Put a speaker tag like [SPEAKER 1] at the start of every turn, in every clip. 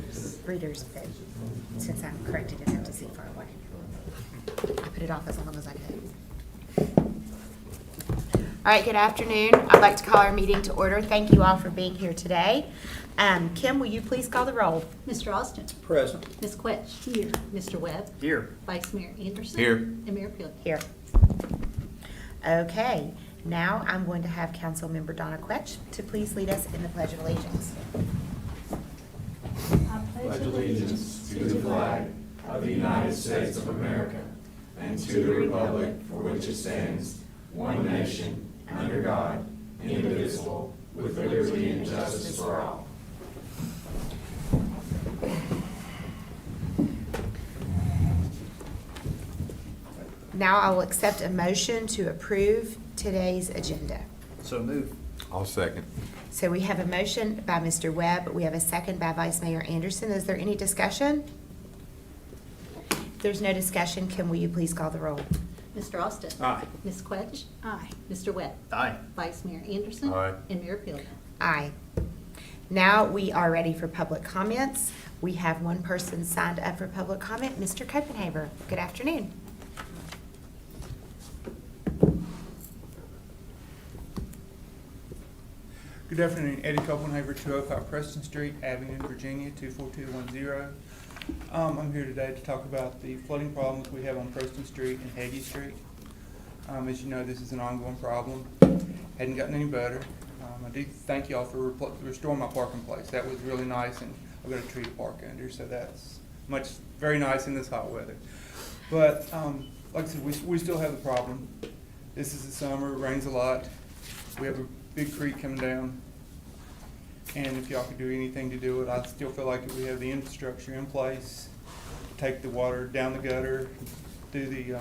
[SPEAKER 1] the readers, but since I'm correct, I didn't have to see far away. I put it off as long as I could. All right, good afternoon. I'd like to call our meeting to order. Thank you all for being here today. Kim, will you please call the roll?
[SPEAKER 2] Mr. Austin.
[SPEAKER 3] Present.
[SPEAKER 2] Ms. Quetch. Here. Mr. Webb.
[SPEAKER 3] Here.
[SPEAKER 2] Vice Mayor Anderson.
[SPEAKER 3] Here.
[SPEAKER 2] And Mayor Pill.
[SPEAKER 1] Here. Okay, now I'm going to have Councilmember Donna Quetch to please lead us in the Pledge of Allegiance.
[SPEAKER 4] Pledge allegiance to the flag of the United States of America and to the republic for which it stands, one nation, under God, indivisible, with liberty and justice for all.
[SPEAKER 1] Now I will accept a motion to approve today's agenda.
[SPEAKER 3] So move.
[SPEAKER 5] I'll second.
[SPEAKER 1] So we have a motion by Mr. Webb, we have a second by Vice Mayor Anderson. Is there any discussion? If there's no discussion, Kim, will you please call the roll?
[SPEAKER 2] Mr. Austin.
[SPEAKER 3] Aye.
[SPEAKER 2] Ms. Quetch. Aye. Mr. Webb.
[SPEAKER 3] Aye.
[SPEAKER 2] Vice Mayor Anderson.
[SPEAKER 5] Aye.
[SPEAKER 2] And Mayor Pill.
[SPEAKER 1] Aye. Now we are ready for public comments. We have one person signed up for public comment, Mr. Copenhaver. Good afternoon.
[SPEAKER 6] Good afternoon, Eddie Copenhaver, 205 Preston Street, Abingdon, Virginia, 24210. I'm here today to talk about the flooding problems we have on Preston Street and Hagee Street. As you know, this is an ongoing problem. Hadn't gotten any better. I do thank y'all for restoring my parking place. That was really nice, and I've got a tree to park under, so that's very nice in this hot weather. But like I said, we still have the problem. This is the summer, it rains a lot. We have a big creek coming down, and if y'all could do anything to do it, I still feel like we have the infrastructure in place to take the water down the gutter, do the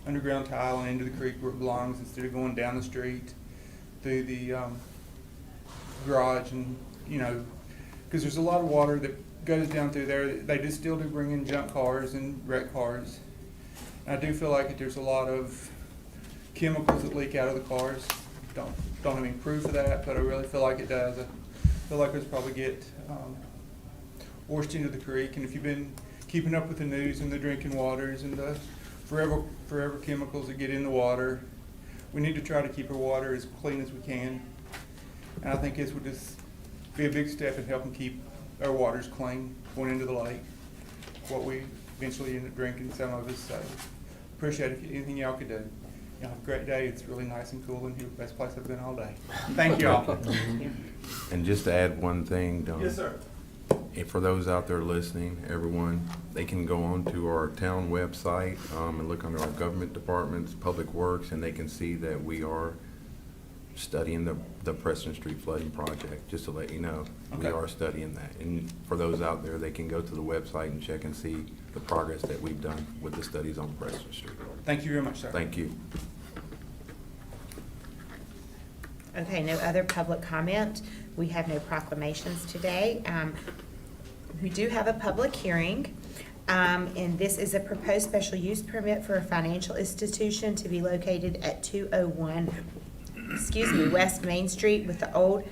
[SPEAKER 6] underground tile and into the creek where it belongs instead of going down the street, through the garage, and because there's a lot of water that goes down through there. They just still do bring in junk cars and wrecked cars. And I do feel like there's a lot of chemicals that leak out of the cars. Don't have any proof of that, but I really feel like it does. I feel like it's probably get washed into the creek. And if you've been keeping up with the news and the drinking waters and the forever chemicals that get in the water, we need to try to keep our water as clean as we can. And I think this would just be a big step in helping keep our waters clean going into the lake, what we eventually end up drinking, some of us. So appreciate it. Anything y'all could do. Y'all have a great day. It's really nice and cool in here. Best place I've been all day. Thank y'all.
[SPEAKER 5] And just to add one thing, Don.
[SPEAKER 6] Yes, sir.
[SPEAKER 5] And for those out there listening, everyone, they can go on to our town website and look under our government departments, Public Works, and they can see that we are studying the Preston Street flooding project, just to let you know.
[SPEAKER 6] Okay.
[SPEAKER 5] We are studying that. And for those out there, they can go to the website and check and see the progress that we've done with the studies on Preston Street.
[SPEAKER 6] Thank you very much, sir.
[SPEAKER 5] Thank you.
[SPEAKER 1] Okay, no other public comment. We have no proclamations today. We do have a public hearing, and this is a proposed special use permit for a financial institution to be located at 201, West Main Street with the old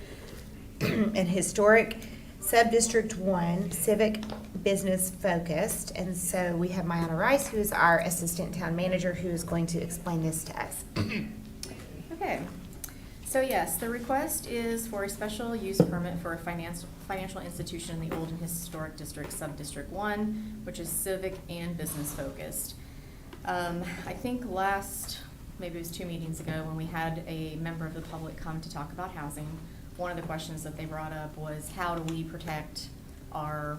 [SPEAKER 1] and historic Subdistrict 1 Civic Business Focused. And so we have Mayana Rice, who is our Assistant Town Manager, who is going to explain this to us.
[SPEAKER 7] Okay, so yes, the request is for a special use permit for a financial institution in the Old and Historic District, Sub-District 1, which is civic and business focused. I think maybe it was 2 meetings ago, when we had a member of the public come to talk about housing, one of the questions that they brought up was, how do we protect our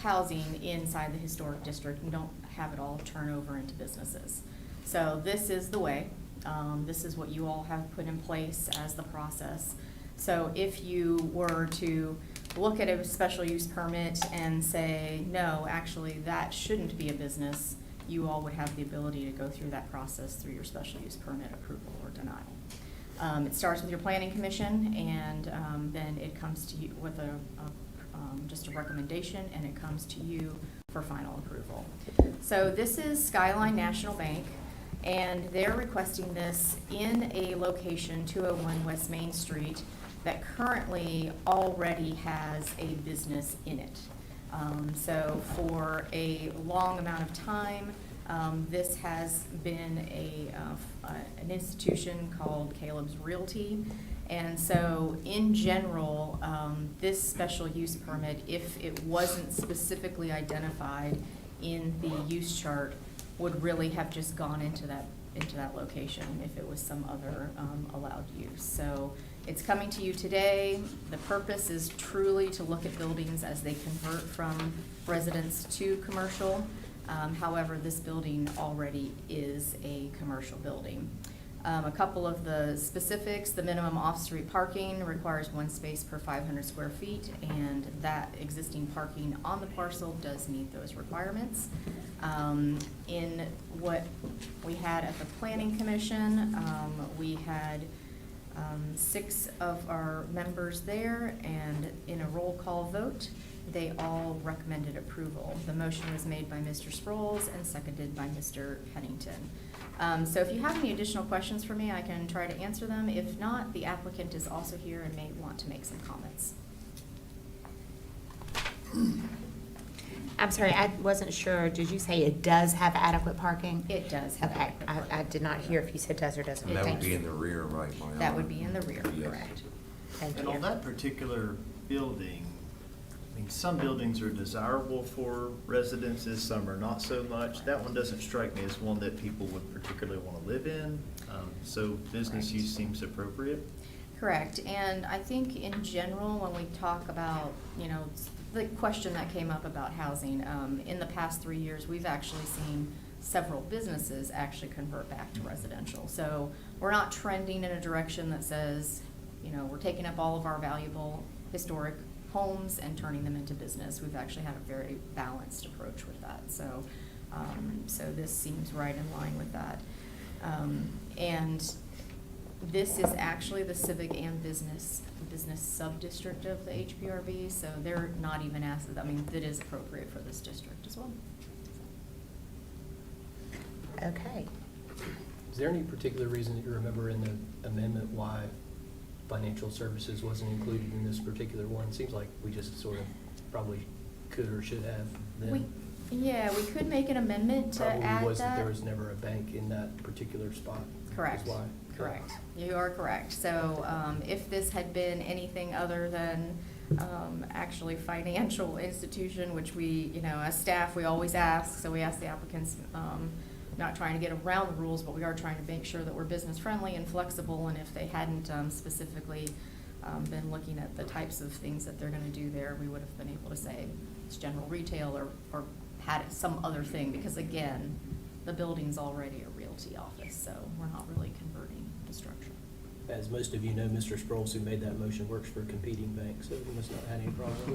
[SPEAKER 7] housing inside the historic district? We don't have it all turn over into businesses. So this is the way. This is what you all have put in place as the process. So if you were to look at a special use permit and say, no, actually that shouldn't be a business, you all would have the ability to go through that process through your special use permit approval or denial. It starts with your planning commission, and then it comes to you with just a recommendation, and it comes to you for final approval. So this is Skyline National Bank. And they're requesting this in a location, 201 West Main Street, that currently already has a business in it. So for a long amount of time, this has been an institution called Caleb's Realty. And so in general, this special use permit, if it wasn't specifically identified in the use chart, would really have just gone into that location if it was some other allowed use. So it's coming to you today. The purpose is truly to look at buildings as they convert from residence to commercial. However, this building already is a commercial building. A couple of the specifics: the minimum off-street parking requires 1 space per 500 square feet, and that existing parking on the parcel does meet those requirements. In what we had at the Planning Commission, we had 6 of our members there, and in a roll call vote, they all recommended approval. The motion was made by Mr. Sproles and seconded by Mr. Pennington. So if you have any additional questions for me, I can try to answer them. If not, the applicant is also here and may want to make some comments.
[SPEAKER 1] I'm sorry, I wasn't sure. Did you say it does have adequate parking?
[SPEAKER 7] It does have
[SPEAKER 1] Okay,
[SPEAKER 7] adequate parking.
[SPEAKER 1] I did not hear if you said does or doesn't.
[SPEAKER 5] And that would
[SPEAKER 1] Thank
[SPEAKER 5] be
[SPEAKER 1] you.
[SPEAKER 5] in the rear, right, Mariana?
[SPEAKER 7] That would be in the rear,
[SPEAKER 5] Yes.
[SPEAKER 7] correct.
[SPEAKER 1] Thank
[SPEAKER 3] And on
[SPEAKER 1] you.
[SPEAKER 3] that particular building, I mean, some buildings are desirable for residences, some are not so much. That one doesn't strike me as one that people would particularly want to live in, so business
[SPEAKER 7] Correct.
[SPEAKER 3] use seems appropriate.
[SPEAKER 7] Correct, and I think in general, when we talk about, the question that came up about housing, in the past 3 years, we've actually seen several businesses actually convert back to residential. So we're not trending in a direction that says, we're taking up all of our valuable historic homes and turning them into business. We've actually had a very balanced approach with that. So, so this seems right in line with that. And this is actually the civic and business sub-district of the HPRB, so they're not even asked, that is appropriate for this district as well.
[SPEAKER 1] Okay.
[SPEAKER 8] Is there any particular reason that you remember in the amendment why financial services wasn't included in this particular one? Seems like we just sort of probably could or should have then.
[SPEAKER 7] We could make an amendment to add that.
[SPEAKER 8] Probably was that there was never a bank in that particular spot.
[SPEAKER 7] Correct.
[SPEAKER 8] Is why.
[SPEAKER 7] Correct. You are correct. So if this had been anything other than actually financial institution, which we, as staff, we always ask, so we ask the applicants, not trying to get around the rules, but we are trying to make sure that we're business friendly and flexible, and if they hadn't specifically been looking at the types of things that they're gonna do there, we would have been able to say it's general retail or had it some other thing, because again, the building's already a realty office, so we're not really converting the structure.
[SPEAKER 8] As most of you know, Mr. Sproles, who made that motion, works for a competing bank, so he must not have any problem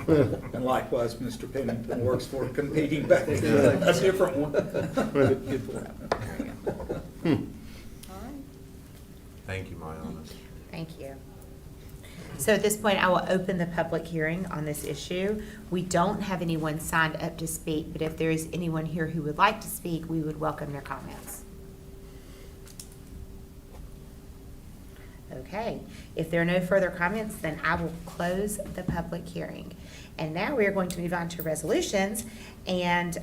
[SPEAKER 8] with it.
[SPEAKER 9] And likewise, Mr. Pennington works for a competing bank, a different one.
[SPEAKER 8] Good point.
[SPEAKER 7] There you go. All right.
[SPEAKER 5] Thank you, Mariana.
[SPEAKER 1] Thank you. So at this point, I will open the public hearing on this issue. We don't have anyone signed up to speak, but if there is anyone here who would like to speak, we would welcome their comments. Okay, if there are no further comments, then I will close the public hearing. And now we are going to move on to resolutions, and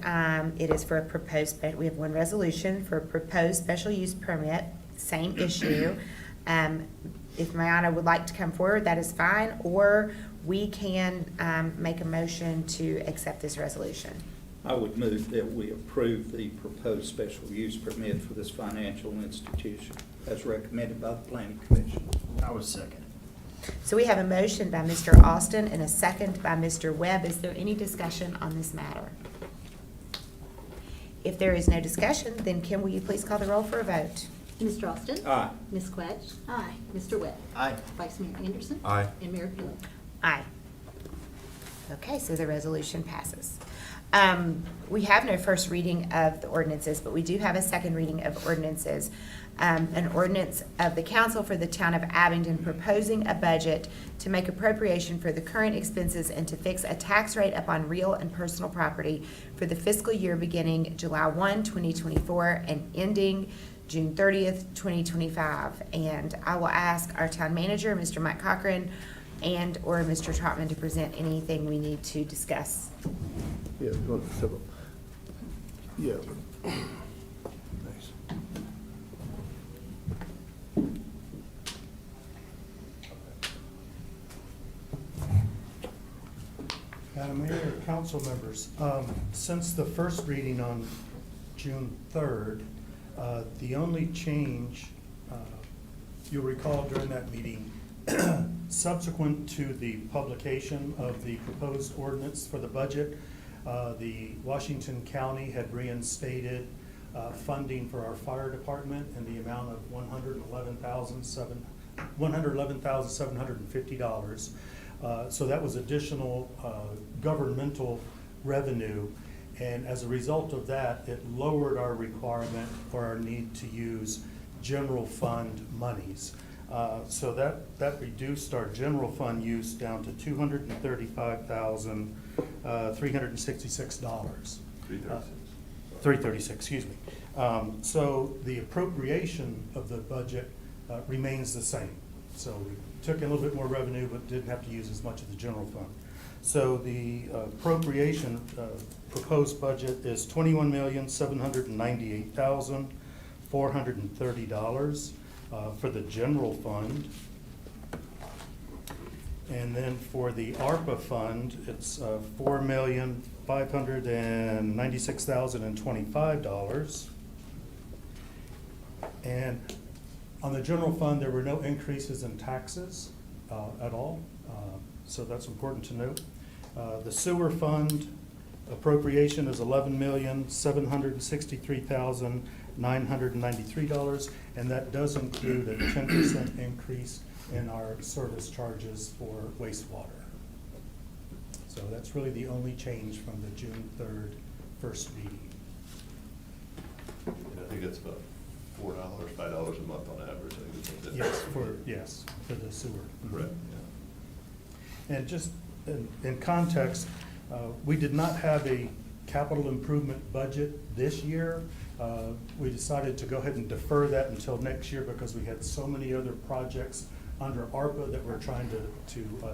[SPEAKER 1] it is for a proposed, we have one resolution for a proposed special use permit, same issue. If Mariana would like to come forward, that is fine, or we can make a motion to accept this resolution.
[SPEAKER 9] I would move that we approve the proposed special use permit for this financial institution as recommended by the Planning Commission.
[SPEAKER 3] I would second it.
[SPEAKER 1] So we have a motion by Mr. Austin and a second by Mr. Webb. Is there any discussion on this matter? If there is no discussion, then Kim, will you please call the roll for a vote?
[SPEAKER 2] Mr. Austin?
[SPEAKER 9] Aye.
[SPEAKER 2] Ms. Quetch? Aye. Mr. Webb?
[SPEAKER 3] Aye.
[SPEAKER 2] Vice Mayor Anderson?
[SPEAKER 5] Aye.
[SPEAKER 2] And Mayor Pillar?
[SPEAKER 1] Aye. Okay, so the resolution passes. We have no first reading of the ordinances, but we do have a second reading of ordinances. An ordinance of the council for the town of Abingdon proposing a budget to make appropriation for the current expenses and to fix a tax rate upon real and personal property for the fiscal year beginning July 1, 2024 and ending June 30th, 2025. And I will ask our town manager, Mr. Mike Cochran, and/or Mr. Trotman to present anything we need to discuss.
[SPEAKER 10] Yeah, go to several. Yeah. Nice.
[SPEAKER 11] Madam Mayor, council members, since the first reading on June 3rd, the only change, you'll recall during that meeting, subsequent to the publication of the proposed ordinance for the budget, the Washington County had reinstated funding for our fire department in the amount of $111,750. So that was additional governmental revenue, and as a result of that, it lowered our requirement for our need to use general fund monies. So that reduced our general fund use down to $235,366. $336, excuse me. So the appropriation of the budget remains the same. So we took in a little bit more revenue, but didn't have to use as much of the general fund. So the appropriation proposed budget is $21,798,430 for the general fund. And then for the ARPA fund, it's $4,596,025. And on the general fund, there were no increases in taxes at all, so that's important to note. The sewer fund appropriation is $11,763,993, and that does include a 10% increase in our service charges for wastewater. So that's really the only change from the June 3rd first reading.
[SPEAKER 10] And I think it's about $4, $5 a month on average. I think is what that-
[SPEAKER 11] Yes, for the sewer.
[SPEAKER 10] Correct, yeah.
[SPEAKER 11] And just in context, we did not have a capital improvement budget this year. We decided to go ahead and defer that until next year because we had so many other projects under ARPA that we're trying to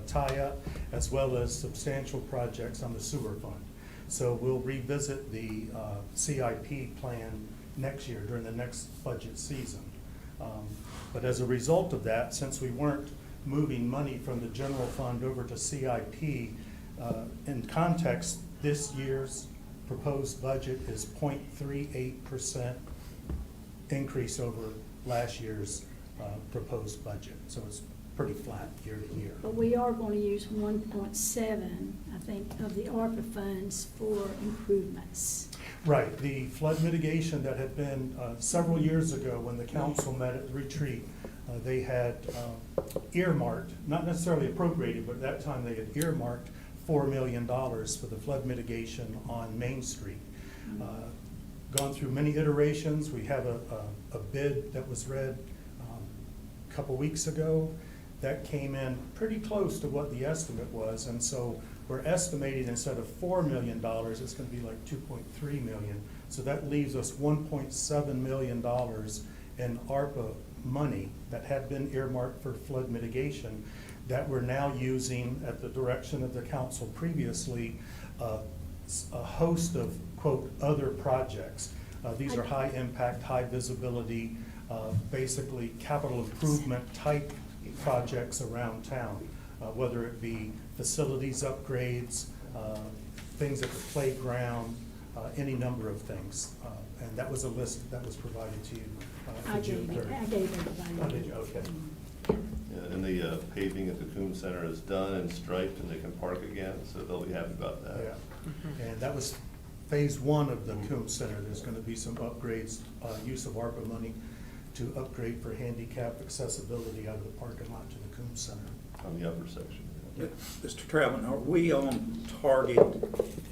[SPEAKER 11] tie up, as well as substantial projects on the sewer fund. So we'll revisit the CIP plan next year during the next budget season. But as a result of that, since we weren't moving money from the general fund over to CIP, in context, this year's proposed budget is 0.38% increase over last year's proposed budget. So it's pretty flat year to year.
[SPEAKER 12] But we are going to use 1.7, I think, of the ARPA funds for improvements.
[SPEAKER 11] Right, the flood mitigation that had been several years ago when the council met at the retreat, they had earmarked, not necessarily appropriated, but at that time they had earmarked $4 million for the flood mitigation on Main Street. Gone through many iterations. We have a bid that was read a couple weeks ago that came in pretty close to what the estimate was, and so we're estimating instead of $4 million, it's going to be like $2.3 million. So that leaves us $1.7 million in ARPA money that had been earmarked for flood mitigation that we're now using at the direction of the council previously, a host of, quote, other projects. These are high impact, high visibility, basically capital improvement type projects around town, whether it be facilities upgrades, things at the playground, any number of things. And that was a list that was provided to you for June 3rd.
[SPEAKER 12] I gave everybody.
[SPEAKER 11] Oh, did you? Okay.
[SPEAKER 10] Yeah, and the paving at the Coon Center is done and striped, and they can park again, so they'll be happy about that.
[SPEAKER 11] Yeah, and that was phase one of the Coombs Center. There's going to be some upgrades, use of ARPA money to upgrade for handicap accessibility out of the parking lot to the Coombs Center.
[SPEAKER 10] On the upper section.
[SPEAKER 9] Mr. Troutman, are we on target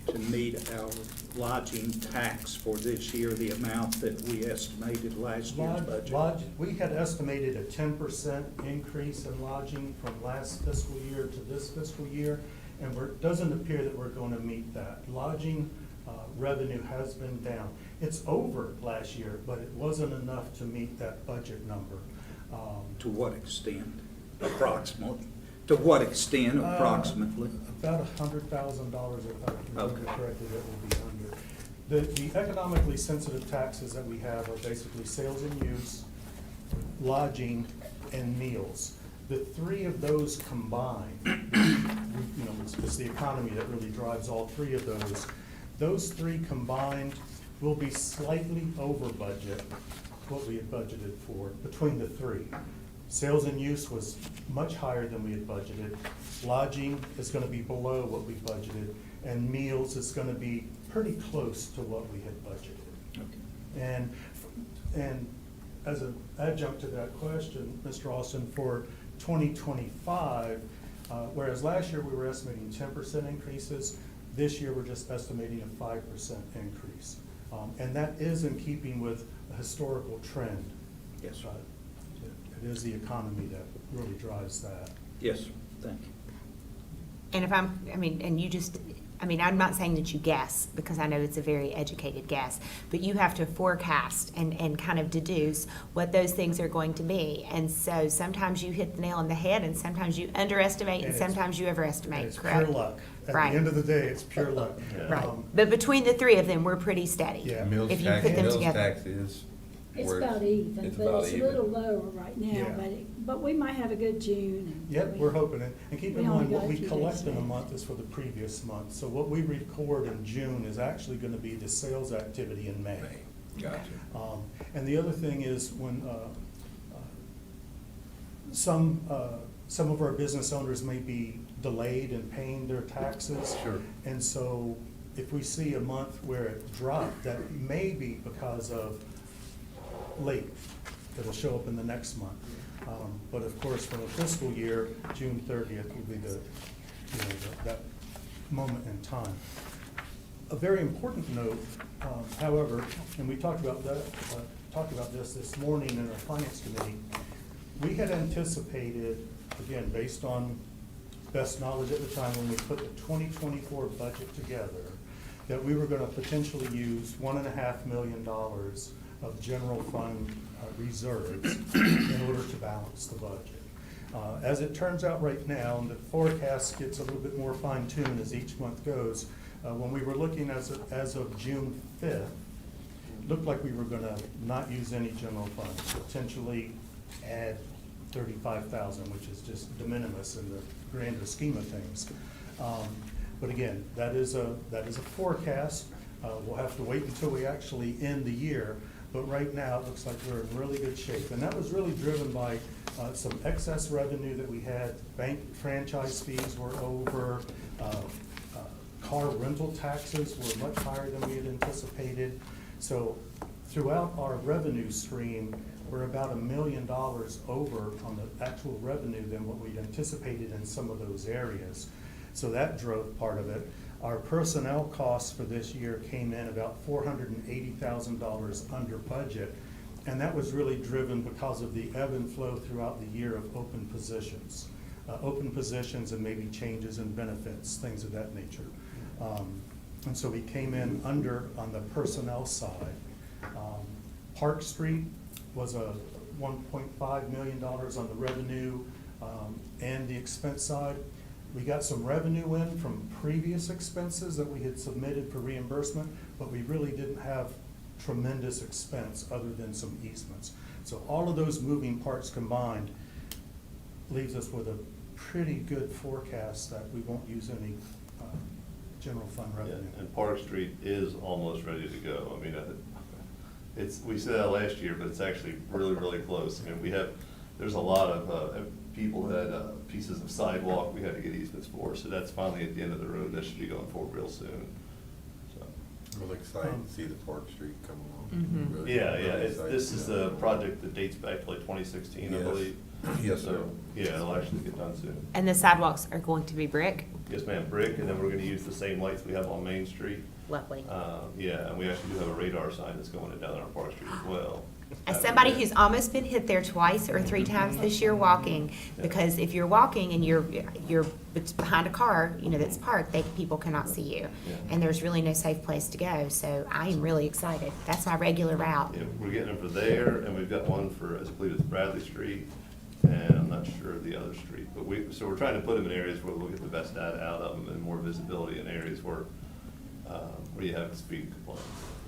[SPEAKER 9] to meet our lodging tax for this year, the amount that we estimated last year's budget?
[SPEAKER 11] We had estimated a 10% increase in lodging from last fiscal year to this fiscal year, and it doesn't appear that we're going to meet that. Lodging revenue has been down. It's over last year, but it wasn't enough to meet that budget number.
[SPEAKER 9] To what extent, approximately? To what extent approximately?
[SPEAKER 11] About $100,000, if I remember
[SPEAKER 9] Okay.
[SPEAKER 11] correctly, that will be under. The economically sensitive taxes that we have are basically sales and use, lodging, and meals. The three of those combined, it's the economy that really drives all three of those. Those three combined will be slightly over budget, what we had budgeted for, between the three. Sales and use was much higher than we had budgeted. Lodging is gonna be below what we budgeted, and meals is gonna be pretty close to what we had budgeted.
[SPEAKER 9] Okay.
[SPEAKER 11] And as an adjunct to that question, Mr. Austin, for 2025, whereas last year we were estimating 10% increases, this year we're just estimating a 5% increase. And that is in keeping with a historical trend.
[SPEAKER 9] Yes, sir.
[SPEAKER 11] It is the economy that really drives that.
[SPEAKER 9] Yes, sir. Thank you.
[SPEAKER 1] And if I'm not saying that you guess, because I know it's a very educated guess, but you have to forecast and kind of deduce what those things are going to be. And so sometimes you hit the nail on the head, and sometimes you underestimate, and
[SPEAKER 11] And
[SPEAKER 1] sometimes you overestimate,
[SPEAKER 11] It's
[SPEAKER 1] correct?
[SPEAKER 11] pure luck. At
[SPEAKER 1] Right.
[SPEAKER 11] the end of the day, it's pure luck.
[SPEAKER 1] Right, but between the three of them, we're pretty steady.
[SPEAKER 11] Yeah.
[SPEAKER 5] Mills
[SPEAKER 1] If you
[SPEAKER 5] tax,
[SPEAKER 1] put them
[SPEAKER 5] Mills
[SPEAKER 1] together.
[SPEAKER 5] tax is.
[SPEAKER 12] It's
[SPEAKER 5] where
[SPEAKER 12] about even,
[SPEAKER 5] it's
[SPEAKER 12] but
[SPEAKER 5] about
[SPEAKER 12] it's a
[SPEAKER 5] even.
[SPEAKER 12] little lower right now,
[SPEAKER 11] Yeah.
[SPEAKER 12] but we might have a good June. and
[SPEAKER 11] Yep,
[SPEAKER 12] we-
[SPEAKER 11] we're hoping it. And keep
[SPEAKER 12] we
[SPEAKER 11] in
[SPEAKER 12] only
[SPEAKER 11] mind, what
[SPEAKER 12] got a
[SPEAKER 11] we
[SPEAKER 12] few
[SPEAKER 11] collect
[SPEAKER 12] days
[SPEAKER 11] in a
[SPEAKER 12] left.
[SPEAKER 11] month is for the previous month. So what we record in June is actually gonna be the sales activity in May.
[SPEAKER 5] Gotcha.
[SPEAKER 11] And the other thing is when, some of our business owners may be delayed in paying their taxes.
[SPEAKER 5] Sure.
[SPEAKER 11] And so if we see a month where it dropped, that may be because of late. It'll show up in the next month. But of course, from a fiscal year, June 30th will be that moment in time. A very important note, however, and we talked about this morning in our finance committee, we had anticipated, again, based on best knowledge at the time when we put the 2024 budget together, that we were gonna potentially use $1.5 million of general fund reserves in order to balance the budget. As it turns out right now, and the forecast gets a little bit more fine-tuned as each month goes, when we were looking as of June 5th, it looked like we were gonna not use any general funds, potentially add 35,000, which is just de minimis in the grander scheme of things. But again, that is a forecast. We'll have to wait until we actually end the year. But right now, it looks like we're in really good shape. And that was really driven by some excess revenue that we had. Bank franchise fees were over. Car rental taxes were much higher than we had anticipated. So throughout our revenue stream, we're about $1 million over on the actual revenue than what we'd anticipated in some of those areas. So that drove part of it. Our personnel costs for this year came in about $480,000 under budget, and that was really driven because of the ebb and flow throughout the year of open positions. Open positions and maybe changes in benefits, things of that nature. And so we came in under on the personnel side. Park Street was a $1.5 million on the revenue and the expense side. We got some revenue in from previous expenses that we had submitted for reimbursement, but we really didn't have tremendous expense other than some easements. So all of those moving parts combined leaves us with a pretty good forecast that we won't use any general fund
[SPEAKER 10] Yeah,
[SPEAKER 11] revenue.
[SPEAKER 10] and Park Street is almost ready to go. I mean, we said that last year, but it's actually really, really close. I mean, there's a lot of people who had pieces of sidewalk we had to get easements for, so that's finally at the end of the road. That should be going forward real soon, so.
[SPEAKER 5] Really excited to see the Park Street come along.
[SPEAKER 1] Mhm.
[SPEAKER 5] Really-
[SPEAKER 10] Yeah,
[SPEAKER 5] really excited
[SPEAKER 10] this
[SPEAKER 5] to
[SPEAKER 10] is
[SPEAKER 5] see
[SPEAKER 10] the
[SPEAKER 5] that.
[SPEAKER 10] project that dates back to like 2016, I
[SPEAKER 5] Yes.
[SPEAKER 10] believe.
[SPEAKER 5] Yes, sir.
[SPEAKER 10] So, yeah, it'll actually get done soon.
[SPEAKER 1] And the sidewalks are going to be brick?
[SPEAKER 10] Yes, ma'am, brick, and then we're gonna use the same lights we have on Main Street.
[SPEAKER 1] Lovely.
[SPEAKER 10] Yeah, and we actually do have a radar sign that's going down on our Park Street as well.
[SPEAKER 1] As somebody who's almost been hit there twice or 3 times this year walking, because if you're walking and you're behind a car, that's parked, people cannot see you.
[SPEAKER 10] Yeah.
[SPEAKER 1] And there's really no safe place to go, so I am really excited. That's my regular route.
[SPEAKER 10] Yeah, we're getting them for there, and we've got one for, I believe it's Bradley Street, and I'm not sure of the other street. But so we're trying to put them in areas where we'll get the best data out of them and more visibility in areas where you have speed compliance.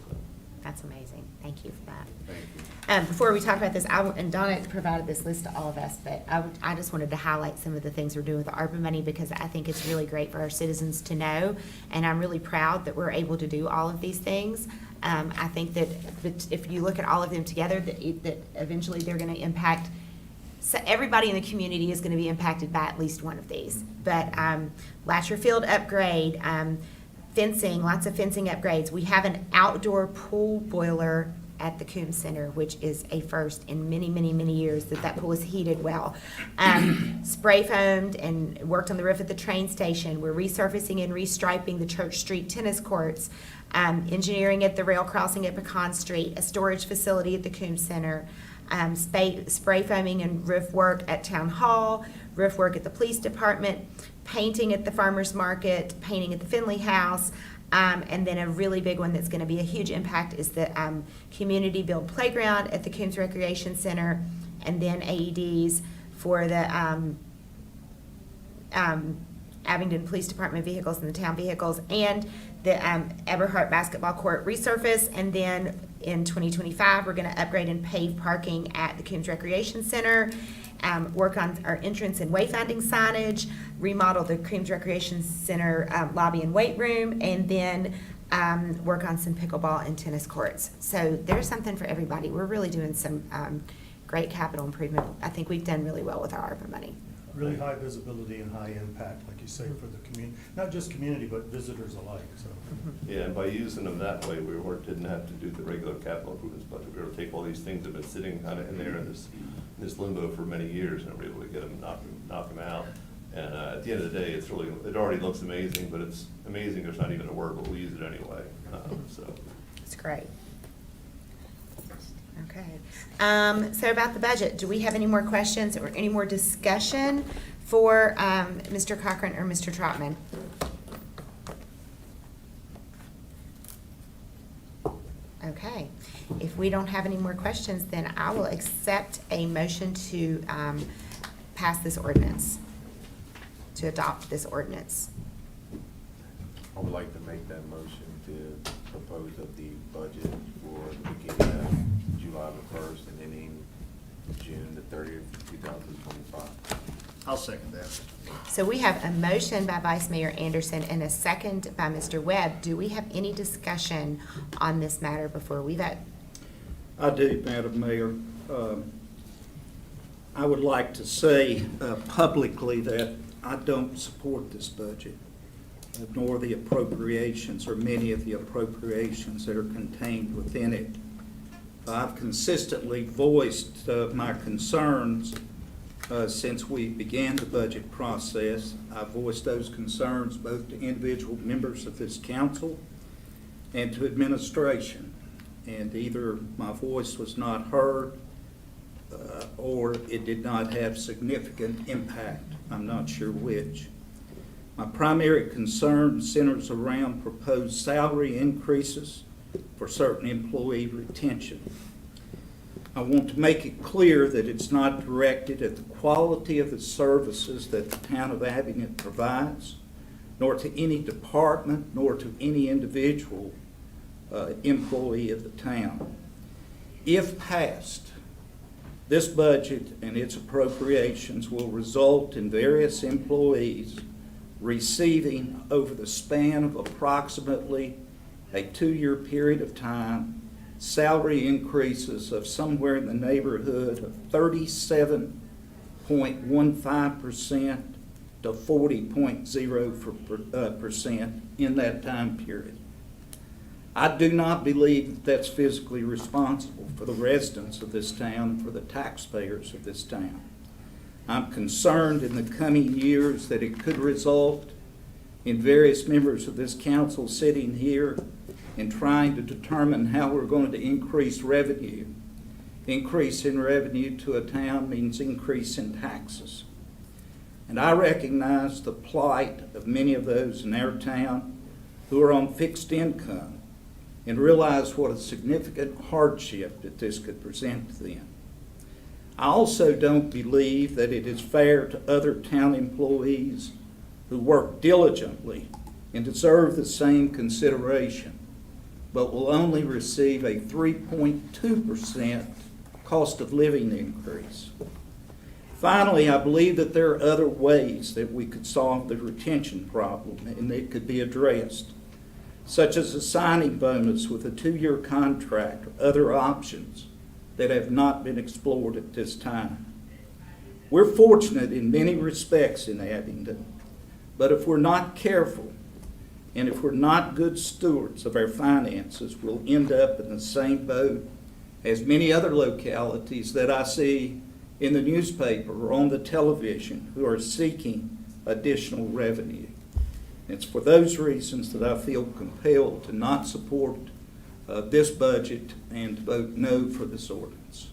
[SPEAKER 10] So.
[SPEAKER 1] That's amazing. Thank you for that.
[SPEAKER 5] Thank you.
[SPEAKER 1] Before we talk about this, and Donna provided this list to all of us, but I just wanted to highlight some of the things we're doing with the ARPA money because I think it's really great for our citizens to know, and I'm really proud that we're able to do all of these things. I think that if you look at all of them together, that eventually they're going to impact. So everybody in the community is going to be impacted by at least one of these. But Latcher Field upgrade, fencing, lots of fencing upgrades. We have an outdoor pool boiler at the Coombs Center, which is a first in many, many, many years that pool is heated well. Spray foamed and worked on the roof at the train station. We're resurfacing and restriping the Church Street tennis courts. Engineering at the rail crossing at Pecan Street, a storage facility at the Coombs Center, spray foaming and roof work at Town Hall, roof work at the police department, painting at the farmers market, painting at the Finley House, and then a really big one that's going to be a huge impact is the community build playground at the Coombs Recreation Center, and then AEDs for the Abingdon Police Department vehicles and the town vehicles, and the Eberhart basketball court resurface. And then in 2025, we're going to upgrade and pave parking at the Coombs Recreation Center, work on our entrance and wayfinding signage, remodel the Coombs Recreation Center lobby and weight room, and then work on some pickleball and tennis courts. So there's something for everybody. We're really doing some great capital improvement. I think we've done really well with our ARPA money.
[SPEAKER 11] Really high visibility and high impact, like you say, for the community, not just community, but visitors alike, so.
[SPEAKER 10] Yeah, and by using them that way, we didn't have to do the regular capital improvements budget. We were able to take all these things that have been sitting kind of in there in this limbo for many years, and we're able to get them, knock them out. And at the end of the day, it already looks amazing, but it's amazing there's not even a word, but we'll use it anyway. So
[SPEAKER 1] It's great. Okay. So about the budget, do we have any more questions or any more discussion for Mr. Cochran or Mr. Trotman? Okay. If we don't have any more questions, then I will accept a motion to pass this ordinance, to adopt this ordinance.
[SPEAKER 5] I would like to make that motion to propose of the budget for the beginning of July the 1st and ending June the 30th, 2025.
[SPEAKER 3] I'll second that.
[SPEAKER 1] So we have a motion by Vice Mayor Anderson and a second by Mr. Webb. Do we have any discussion on this matter before we vote?
[SPEAKER 9] I do, Madam Mayor. I would like to say publicly that I don't support this budget, nor the appropriations or many of the appropriations that are contained within it. I've consistently voiced my concerns since we began the budget process. I've voiced those concerns both to individual members of this council and to administration. And either my voice was not heard or it did not have significant impact. I'm not sure which. My primary concern centers around proposed salary increases for certain employee retention. I want to make it clear that it's not directed at the quality of the services that the town of Abingdon provides, nor to any department, nor to any individual employee of the town. If passed, this budget and its appropriations will result in various employees receiving, over the span of approximately a 2-year period of time, salary increases of somewhere in the neighborhood of 37.15% to 40.0% in that time period. I do not believe that's physically responsible for the residents of this town and for the taxpayers of this town. I'm concerned in the coming years that it could result in various members of this council sitting here and trying to determine how we're going to increase revenue. Increase in revenue to a town means increase in taxes. And I recognize the plight of many of those in our town who are on fixed income and realize what a significant hardship that this could present to them. I also don't believe that it is fair to other town employees who work diligently and deserve the same consideration, but will only receive a 3.2% cost of living increase. Finally, I believe that there are other ways that we could solve the retention problem and it could be addressed, such as a signing bonus with a 2-year contract or other options that have not been explored at this time. We're fortunate in many respects in Abingdon, but if we're not careful and if we're not good stewards of our finances, we'll end up in the same boat as many other localities that I see in the newspaper or on the television who are seeking additional revenue. It's for those reasons that I feel compelled to not support this budget and to vote no for this ordinance.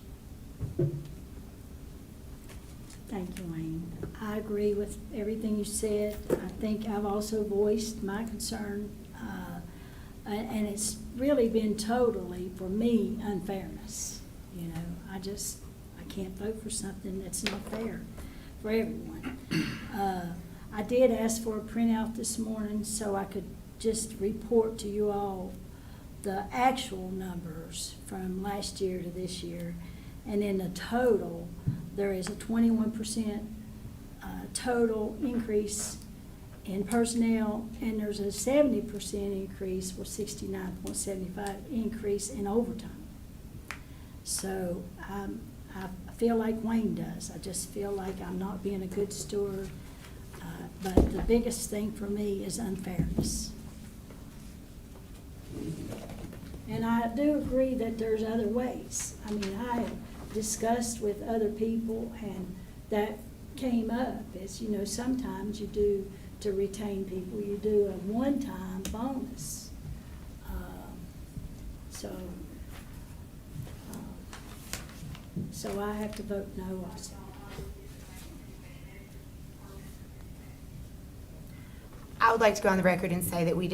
[SPEAKER 12] Thank you, Wayne. I agree with everything you said. I think I've also voiced my concern, and it's really been totally, for me, unfairness. You know, I can't vote for something that's not fair for everyone. I did ask for a printout this morning so I could just report to you all the actual numbers from last year to this year. And in the total, there is a 21% total increase in personnel, and there's a 70% increase, or 69.75 increase in overtime. So I feel like Wayne does. I just feel like I'm not being a good steward. But the biggest thing for me is unfairness. And I do agree that there's other ways. I mean, I have discussed with other people, and that came up as, you know, sometimes you do, to retain people, you do a one-time bonus. So I have to vote no also.
[SPEAKER 1] I would like to go on the record and say that we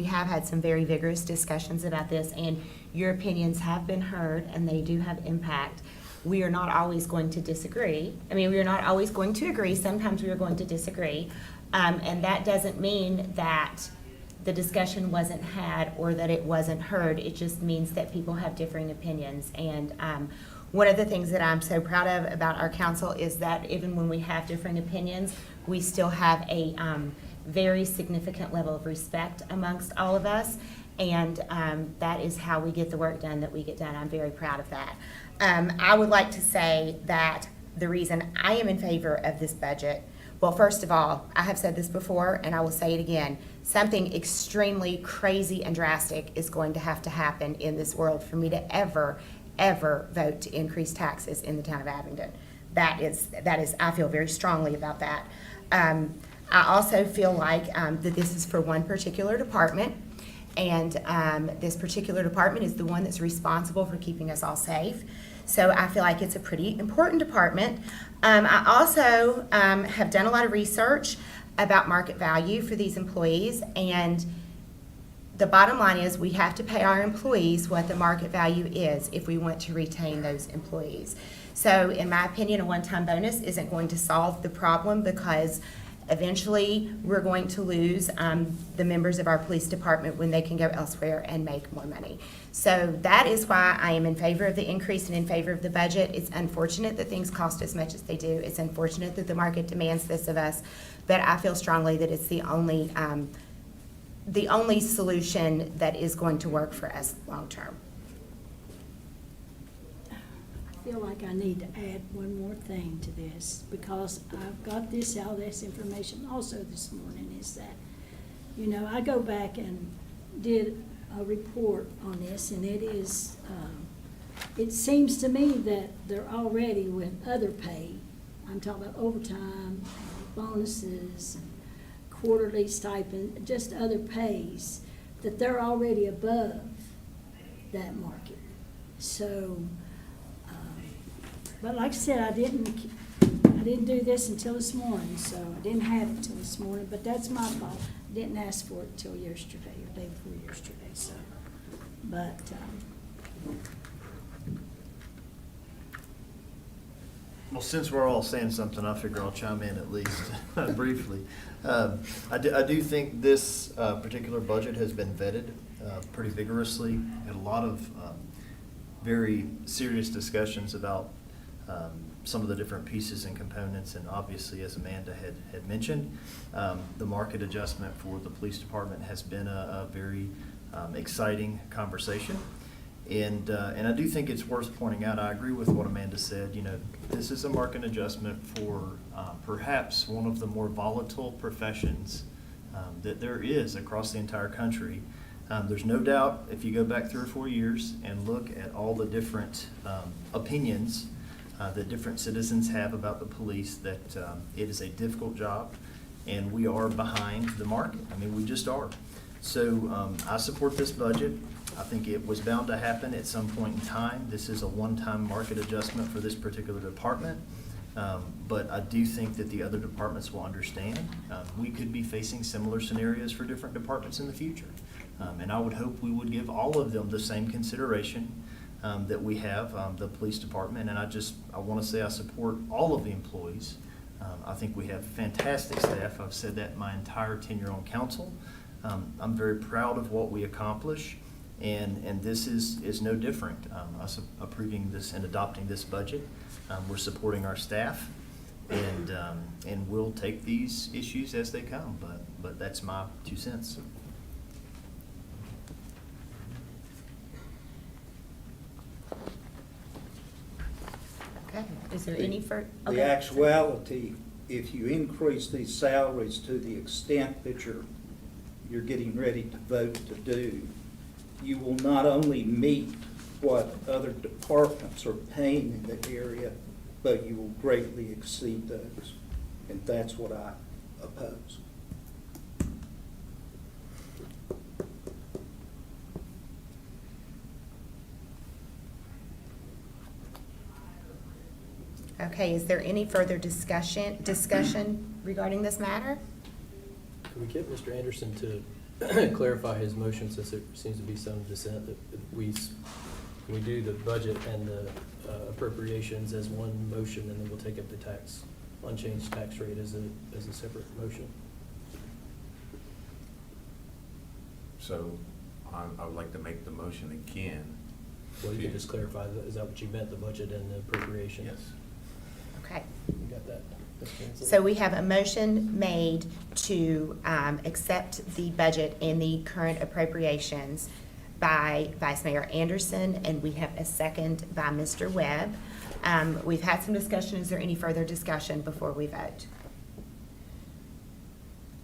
[SPEAKER 1] have had some very vigorous discussions about this, and your opinions have been heard, and they do have impact. We are not always going to disagree. I mean, we are not always going to agree. Sometimes we are going to disagree, and that doesn't mean that the discussion wasn't had or that it wasn't heard. It just means that people have differing opinions. And one of the things that I'm so proud of about our council is that even when we have differing opinions, we still have a very significant level of respect amongst all of us, and that is how we get the work done that we get done. I'm very proud of that. I would like to say that the reason I am in favor of this budget, well, first of all, I have said this before and I will say it again, something extremely crazy and drastic is going to have to happen in this world for me to ever vote to increase taxes in the town of Abingdon. That is, I feel very strongly about that. I also feel like that this is for one particular department, and this particular department is the one that's responsible for keeping us all safe. So I feel like it's a pretty important department. I also have done a lot of research about market value for these employees, and the bottom line is we have to pay our employees what the market value is if we want to retain those employees. So in my opinion, a one-time bonus isn't going to solve the problem, because eventually we're going to lose the members of our police department when they can go elsewhere and make more money. So that is why I am in favor of the increase and in favor of the budget. It's unfortunate that things cost as much as they do. It's unfortunate that the market demands this of us, but I feel strongly that it's the only solution that is going to work for us long term.
[SPEAKER 12] I feel like I need to add one more thing to this, because I've got all this information also this morning, is that, you know, I go back and did a report on this, and it is, it seems to me that they're already with other pay. I'm talking about overtime, bonuses, quarterly stipend, just other pays, that they're already above that market. So, but like I said, I didn't do this until this morning, so I didn't have it until this morning, but that's my fault. I didn't ask for it until yesterday, or day before yesterday, so. But,
[SPEAKER 3] Well, since we're all saying something, I figure I'll chime in at least briefly. I do think this particular budget has been vetted pretty vigorously. Had a lot of very serious discussions about some of the different pieces and components, and obviously, as Amanda had mentioned, the market adjustment for the police department has been a very exciting conversation. And I do think it's worth pointing out, I agree with what Amanda said, you know, this is a market adjustment for perhaps one of the more volatile professions that there is across the entire country. There's no doubt, if you go back 3 or 4 years and look at all the different opinions that different citizens have about the police, that it is a difficult job, and we are behind the market. I mean, we just are. So I support this budget. I think it was bound to happen at some point in time. This is a one-time market adjustment for this particular department. But I do think that the other departments will understand. We could be facing similar scenarios for different departments in the future. And I would hope we would give all of them the same consideration that we have, the police department. And I want to say I support all of the employees. I think we have fantastic staff. I've said that my entire tenure on council. I'm very proud of what we accomplish. And this is no different. Us approving this and adopting this budget, we're supporting our staff, and we'll take these issues as they come. But that's my 2 cents.
[SPEAKER 1] Okay, is there any further?
[SPEAKER 9] The actuality, if you increase these salaries to the extent that you're getting ready to vote to do, you will not only meet what other departments are paying in the area, but you will greatly exceed those. And that's what I oppose.
[SPEAKER 1] Okay, is there any further discussion regarding this matter?
[SPEAKER 8] Can we get Mr. Anderson to clarify his motion, since there seems to be some dissent, that we do the budget and the appropriations as one motion, and then we'll take up the unchanged tax rate as a separate motion?
[SPEAKER 5] So I would like to make the motion again.
[SPEAKER 8] Well, you can just clarify, is that what you meant, the budget and the appropriations?
[SPEAKER 5] Yes.
[SPEAKER 1] Okay.
[SPEAKER 8] You got that, Ms. Chancellor?
[SPEAKER 1] So we have a motion made to accept the budget and the current appropriations by Vice Mayor Anderson, and we have a second by Mr. Webb. We've had some discussion. Is there any further discussion before we vote?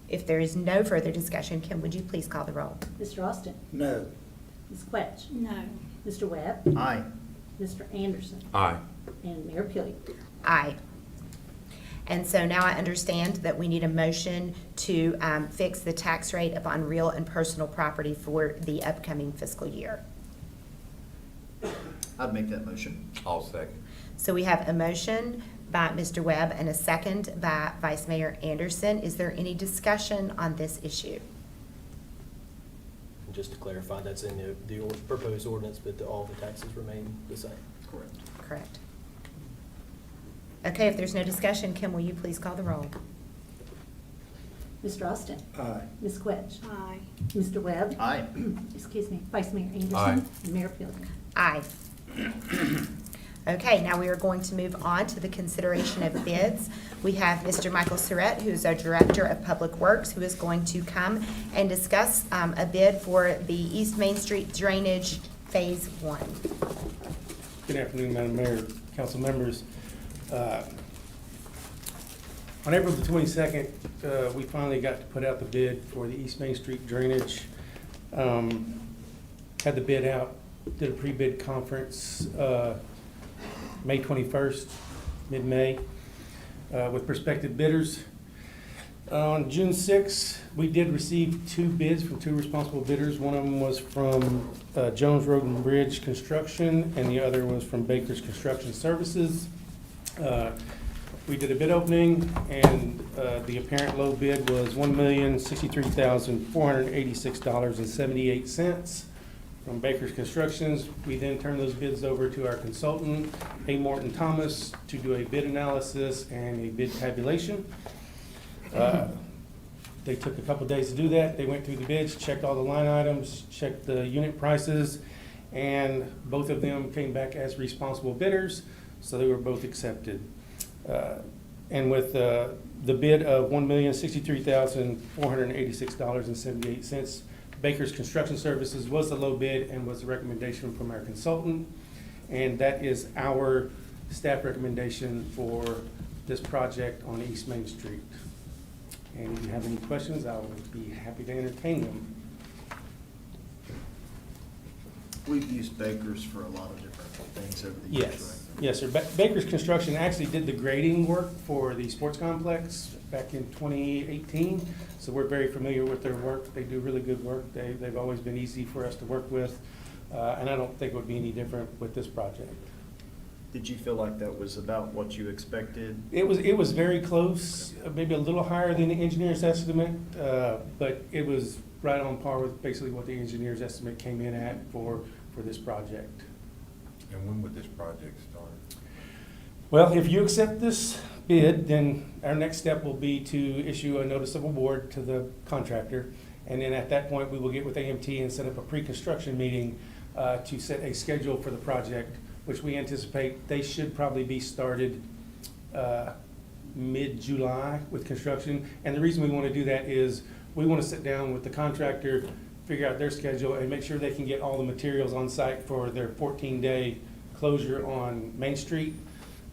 [SPEAKER 1] If there is no further discussion, Kim, would you please call the roll?
[SPEAKER 2] Mr. Austin?
[SPEAKER 9] No.
[SPEAKER 2] Ms. Quetch?
[SPEAKER 12] No.
[SPEAKER 2] Mr. Webb?
[SPEAKER 3] Aye.
[SPEAKER 2] Mr. Anderson?
[SPEAKER 5] Aye.
[SPEAKER 2] And Mayor Pili?
[SPEAKER 1] Aye. And so now I understand that we need a motion to fix the tax rate upon real and personal property for the upcoming fiscal year.
[SPEAKER 3] I'd make that motion.
[SPEAKER 5] I'll second.
[SPEAKER 1] So we have a motion by Mr. Webb and a second by Vice Mayor Anderson. Is there any discussion on this issue?
[SPEAKER 8] And just to clarify, that's in the proposed ordinance, but all the taxes remain the same?
[SPEAKER 3] Correct.
[SPEAKER 1] Correct. Okay, if there's no discussion, Kim, will you please call the roll?
[SPEAKER 2] Mr. Austin?
[SPEAKER 9] Aye.
[SPEAKER 2] Ms. Quetch?
[SPEAKER 12] Aye.
[SPEAKER 2] Mr. Webb?
[SPEAKER 3] Aye.
[SPEAKER 2] Excuse me, Vice Mayor Anderson?
[SPEAKER 5] Aye.
[SPEAKER 2] And Mayor Pili?
[SPEAKER 1] Aye. Okay, now we are going to move on to the consideration of bids. We have Mr. Michael Surratt, who is our Director of Public Works, who is going to come and discuss a bid for the East Main Street Drainage Phase 1.
[SPEAKER 13] Good afternoon, Madam Mayor, council members. On April the 22nd, we finally got to put out the bid for the East Main Street drainage. Had the bid out, did a pre-bid conference May 21st, mid-May, with prospective bidders. On June 6th, we did receive 2 bids from 2 responsible bidders. One of them was from Jones Road and Bridge Construction, and the other was from Baker's Construction Services. We did a bid opening, and the apparent low bid was $1,063,486.78 from Baker's Constructions. We then turned those bids over to our consultant, A. Morton Thomas, to do a bid analysis and a bid tabulation. They took a couple days to do that. They went through the bids, checked all the line items, checked the unit prices, and both of them came back as responsible bidders, so they were both accepted. And with the bid of $1,063,486.78, Baker's Construction Services was the low bid and was the recommendation from our consultant. And that is our staff recommendation for this project on East Main Street. And if you have any questions, I will be happy to entertain them.
[SPEAKER 3] We've used Baker's for a lot of different things over the years, right?
[SPEAKER 13] Yes, yes, sir. Baker's Construction actually did the grading work for the sports complex back in 2018, so we're very familiar with their work. They do really good work. They've always been easy for us to work with, and I don't think it would be any different with this project.
[SPEAKER 3] Did you feel like that was about what you expected?
[SPEAKER 13] It was very close, maybe a little higher than the engineer's estimate, but it was right on par with basically what the engineer's estimate came in at for this project.
[SPEAKER 5] And when would this project start?
[SPEAKER 13] Well, if you accept this bid, then our next step will be to issue a notice of award to the contractor. And then at that point, we will get with AMT and set up a pre-construction meeting to set a schedule for the project, which we anticipate they should probably be started mid-July with construction. And the reason we want to do that is we want to sit down with the contractor, figure out their schedule, and make sure they can get all the materials on site for their 14-day closure on Main Street.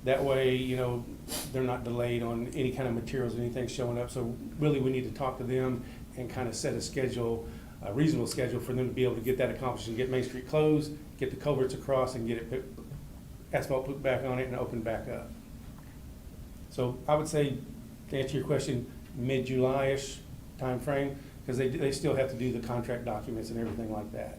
[SPEAKER 13] That way, you know, they're not delayed on any kind of materials or anything showing up. So really, we need to talk to them and kind of set a schedule, a reasonable schedule for them to be able to get that accomplished and get Main Street closed, get the culverts across, and get it asphalt put back on it and open back up. So I would say, to answer your question, mid-July-ish timeframe, because they still have to do the contract documents and everything like that.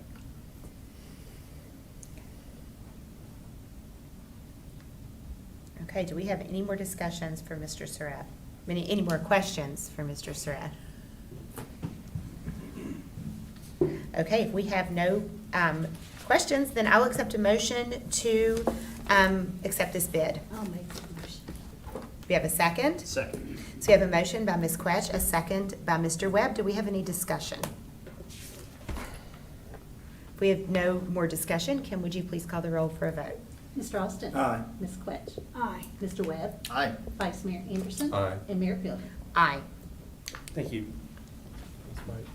[SPEAKER 1] Okay, do we have any more discussions for Mr. Surratt? Any more questions for Mr. Surratt? Okay, if we have no questions, then I'll accept a motion to accept this bid.
[SPEAKER 12] I'll make the motion.
[SPEAKER 1] We have a second?
[SPEAKER 3] Second.
[SPEAKER 1] So we have a motion by Ms. Quetch, a second by Mr. Webb. Do we have any discussion? If we have no more discussion, Kim, would you please call the roll for a vote?
[SPEAKER 2] Mr. Austin.
[SPEAKER 9] Aye.
[SPEAKER 2] Ms. Quetch.
[SPEAKER 12] Aye.
[SPEAKER 2] Mr. Webb.
[SPEAKER 3] Aye.
[SPEAKER 2] Vice Mayor Anderson.
[SPEAKER 5] Aye.
[SPEAKER 2] And Mayor Pilley.
[SPEAKER 1] Aye.
[SPEAKER 13] Thank you.
[SPEAKER 8] Thanks, Mike.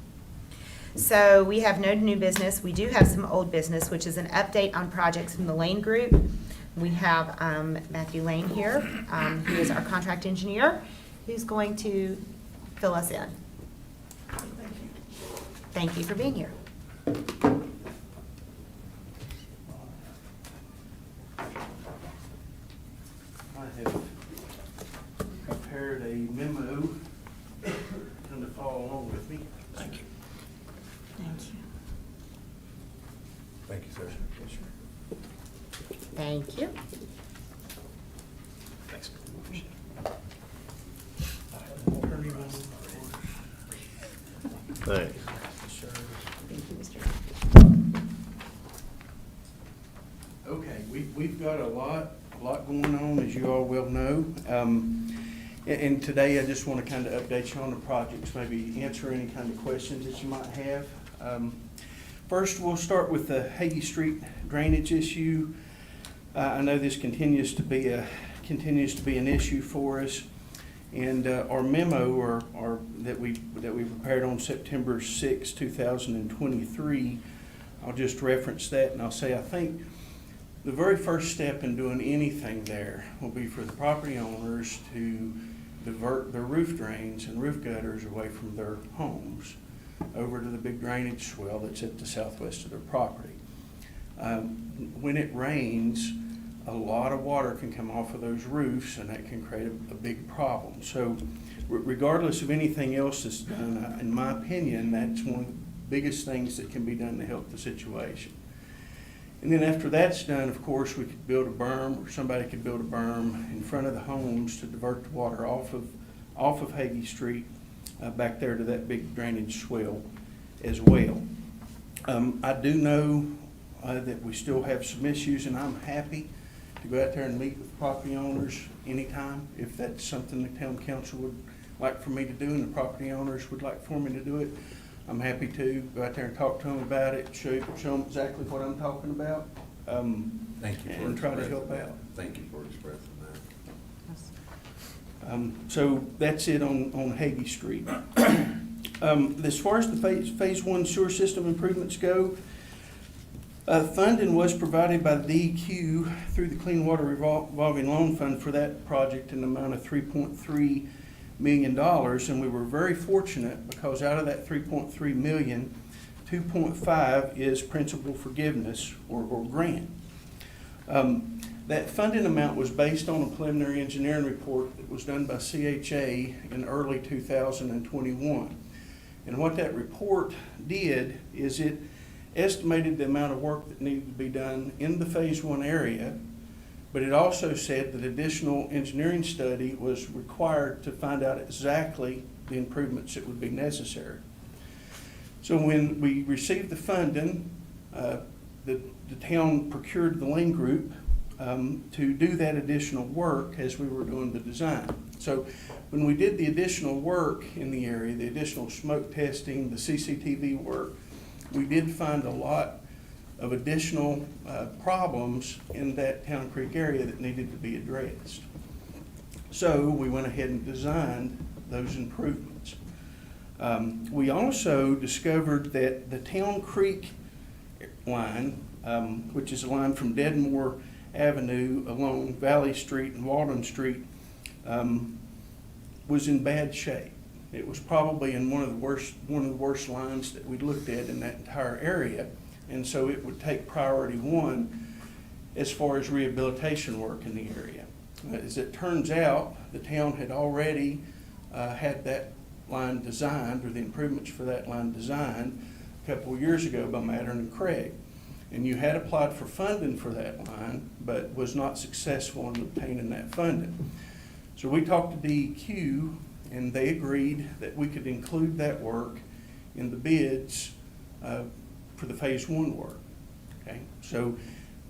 [SPEAKER 1] So we have no new business. We do have some old business, which is an update on projects from the Lane Group. We have Matthew Lane here, who is our contract engineer, who's going to fill us in. Thank you for being here.
[SPEAKER 6] I have prepared a memo and to follow along with me.
[SPEAKER 3] Thank you.
[SPEAKER 12] Thank you.
[SPEAKER 5] Thank you, sir.
[SPEAKER 1] Thank you.
[SPEAKER 3] Thanks. Thanks.
[SPEAKER 1] Thank you, Mr.
[SPEAKER 6] Okay, we've got a lot going on, as you all well know. And today I just want to kind of update you on the projects, maybe answer any kind of questions that you might have. First, we'll start with the Hagee Street drainage issue. I know this continues to be an issue for us. And our memo that we prepared on September 6, 2023, I'll just reference that and I'll say I think the very first step in doing anything there will be for the property owners to divert their roof drains and roof gutters away from their homes over to the big drainage swell that's at the southwest of their property. When it rains, a lot of water can come off of those roofs and that can create a big problem. So regardless of anything else that's done, in my opinion, that's one of the biggest things that can be done to help the situation. And then after that's done, of course, we could build a berm, or somebody could build a berm in front of the homes to divert the water off of Hagee Street back there to that big drainage swell as well. I do know that we still have some issues, and I'm happy to go out there and meet with property owners anytime, if that's something the town council would like for me to do, and the property owners would like for me to do it. I'm happy to go out there and talk to them about it, show them exactly what I'm talking about.
[SPEAKER 5] Thank you for
[SPEAKER 6] And try to
[SPEAKER 5] expressing
[SPEAKER 6] help
[SPEAKER 5] that.
[SPEAKER 6] out.
[SPEAKER 5] Thank you for expressing that.
[SPEAKER 6] So that's it on Hagee Street. As far as the phase one sewer system improvements go, funding was provided by the DEQ through the Clean Water Revolving Loan Fund for that project in the amount of $3.3 million. And we were very fortunate because out of that $3.3 million, 2.5 is principal forgiveness or grant. That funding amount was based on a preliminary engineering report that was done by CHA in early 2021. And what that report did is it estimated the amount of work that needed to be done in the phase one area, but it also said that additional engineering study was required to find out exactly the improvements that would be necessary. So when we received the funding, the town procured the lien group to do that additional work as we were doing the design. So when we did the additional work in the area, the additional smoke testing, the CCTV work, we did find a lot of additional problems in that Town Creek area that needed to be addressed. So we went ahead and designed those improvements. We also discovered that the Town Creek line, which is a line from Dedmore Avenue along Valley Street and Walden Street, was in bad shape. It was probably in one of the worst lines that we looked at in that entire area, and so it would take priority one as far as rehabilitation work in the area. As it turns out, the town had already had that line designed, or the improvements for that line designed, a couple of years ago by Mattern and Craig. And you had applied for funding for that line, but was not successful in obtaining that funding. So we talked to DEQ, and they agreed that we could include that work in the bids for the phase one work. Okay, so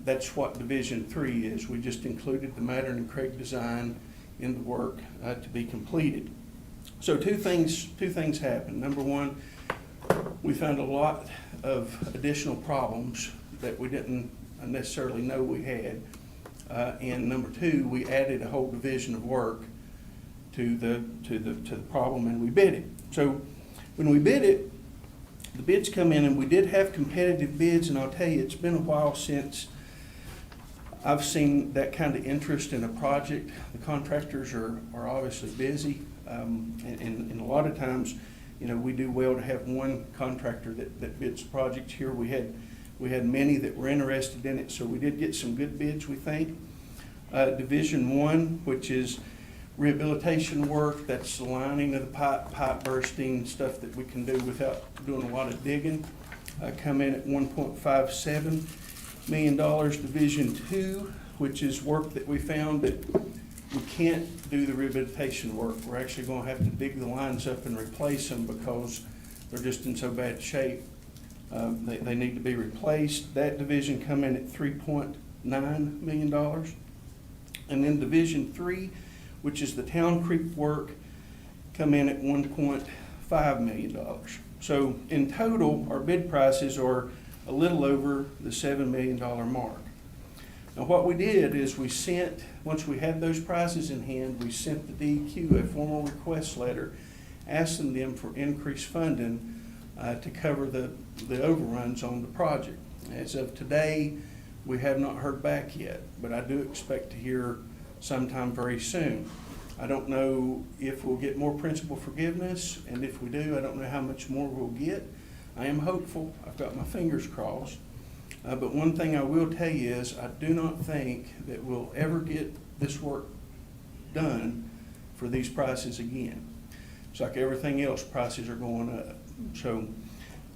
[SPEAKER 6] that's what Division 3 is. We just included the Mattern and Craig design in the work to be completed. So two things happened. Number one, we found a lot of additional problems that we didn't necessarily know we had. And number two, we added a whole division of work to the problem, and we bid it. So when we bid it, the bids come in, and we did have competitive bids, and I'll tell you, it's been a while since I've seen that kind of interest in a project. The contractors are obviously busy, and a lot of times, you know, we do well to have one contractor that bids projects. Here we had many that were interested in it, so we did get some good bids, we think. Division 1, which is rehabilitation work, that's the lining of the pipe bursting, stuff that we can do without doing a lot of digging, come in at $1.57 million. Division 2, which is work that we found that we can't do the rehabilitation work. We're actually going to have to dig the lines up and replace them because they're just in so bad shape. They need to be replaced. That division come in at $3.9 million. And then Division 3, which is the Town Creek work, come in at $1.5 million. So in total, our bid prices are a little over the $7 million mark. Now what we did is we sent, once we had those prices in hand, we sent the DEQ a formal request letter asking them for increased funding to cover the overruns on the project. As of today, we have not heard back yet, but I do expect to hear sometime very soon. I don't know if we'll get more principal forgiveness, and if we do, I don't know how much more we'll get. I am hopeful. I've got my fingers crossed. But one thing I will tell you is I do not think that we'll ever get this work done for these prices again. It's like everything else, prices are going up. So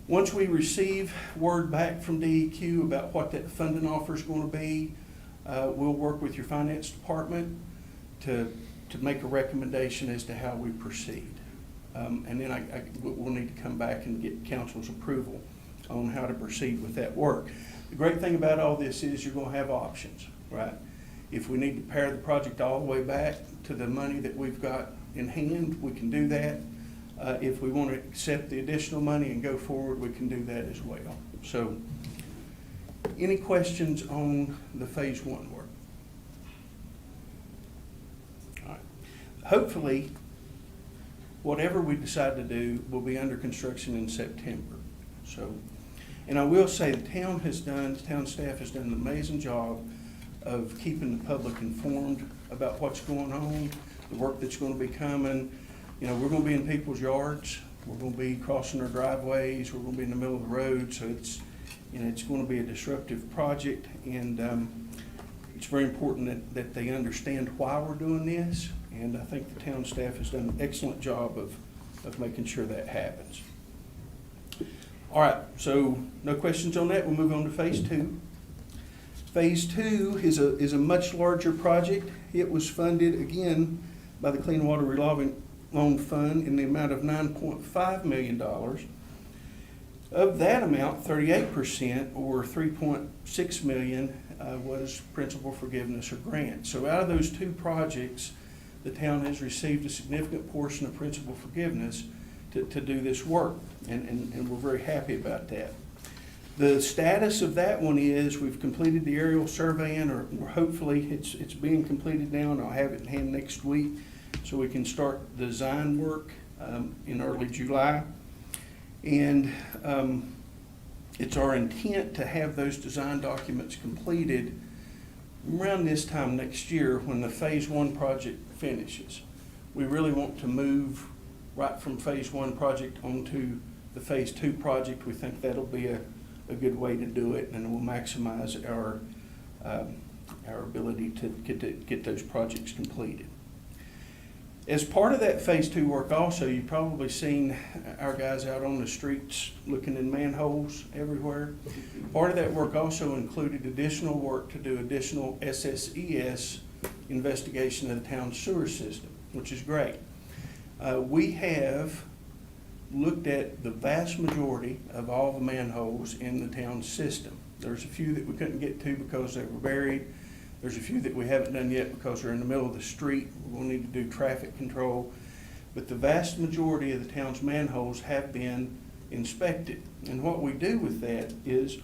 [SPEAKER 6] once we receive word back from DEQ about what that funding offer is going to be, we'll work with your finance department to make a recommendation as to how we proceed. And then we'll need to come back and get council's approval. on how to proceed with that work. The great thing about all this is you're gonna have options, right? If we need to pare the project all the way back to the money that we've got in hand, we can do that. If we want to accept the additional money and go forward, we can do that as well. So, any questions on the phase one work? All right. Hopefully, whatever we decide to do will be under construction in September. So, and I will say the town staff has done an amazing job of keeping the public informed about what's going on, the work that's going to be coming. You know, we're going to be in people's yards, we're going to be crossing their driveways, we're going to be in the middle of the road, so it's, you know, it's going to be a disruptive project, and it's very important that they understand why we're doing this, and I think the town staff has done an excellent job of making sure that happens. All right, so no questions on that. We'll move on to phase two. Phase two is a much larger project. It was funded again by the Clean Water Revolving Loan Fund in the amount of $9.5 million. Of that amount, 38% or $3.6 million was principal forgiveness or grant. So out of those two projects, the town has received a significant portion of principal forgiveness to do this work, and we're very happy about that. The status of that one is we've completed the aerial surveying, or hopefully it's being completed now, and I'll have it in hand next week so we can start design work in early July. And it's our intent to have those design documents completed around this time next year when the phase one project finishes. We really want to move right from phase one project onto the phase two project. We think that'll be a good way to do it, and it will maximize our ability to get those projects completed. As part of that phase two work also, you've probably seen our guys out on the streets looking in manholes everywhere. Part of that work also included additional work to do additional SSES investigation of the town's sewer system, which is great. We have looked at the vast majority of all the manholes in the town's system. There's a few that we couldn't get to because they were buried. There's a few that we haven't done yet because they're in the middle of the street. We'll need to do traffic control. But the vast majority of the town's manholes have been inspected. And what we do with that is